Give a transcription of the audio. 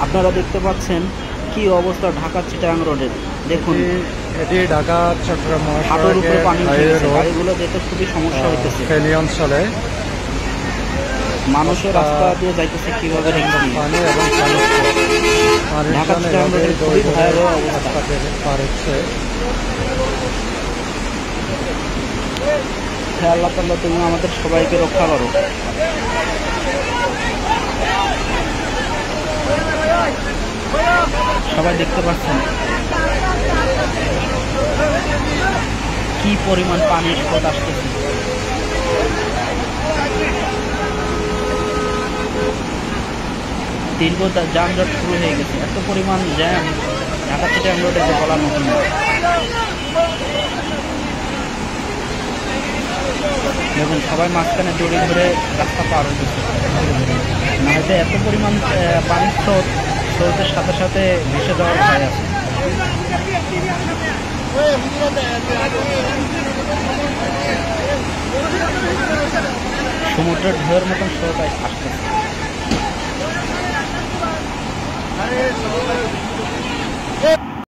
আপনারা দেখতে পাচ্ছেন কি অবস্থা ঢাকা চিটাগাং রোডের। দেখুন এটি ঢাকা চট্টগ্রাম হাঁটুর উপরে পানি উঠে হাইওয়ে গেছে, রোড গাড়িগুলো যেতে খুবই সমস্যা হইতেছে। ফেনী অঞ্চলে মানুষের রাস্তা দিয়ে যাইতেছে কিভাবে দেখছি। পানি এবং ঢাকা চিটাগাং রোডের খুবই ভয়াবহ অবস্থা। পার হচ্ছে। হে আল্লাহ তাআলা, তুমি আমাদের সবাইকে রক্ষা করো। সবাই দেখতে পাচ্ছেন কি পরিমাণ পানির স্রোত আসতেছে। দীর্ঘ যানজট শুরু হয়ে গেছে, এত পরিমাণ জ্যাম ঢাকা চিটাগাং রোডে যে বলার মতন না। দেখুন সবাই মাঝখানে দড়ি ধরে রাস্তা পার হতেছে, নয়তো এত পরিমাণ পানির স্রোতের সাথে সাথে ভেসে যাওয়ার ভয় আছে। সমুদ্রের ঢেউয়ের মতন স্রোত আসতেছে।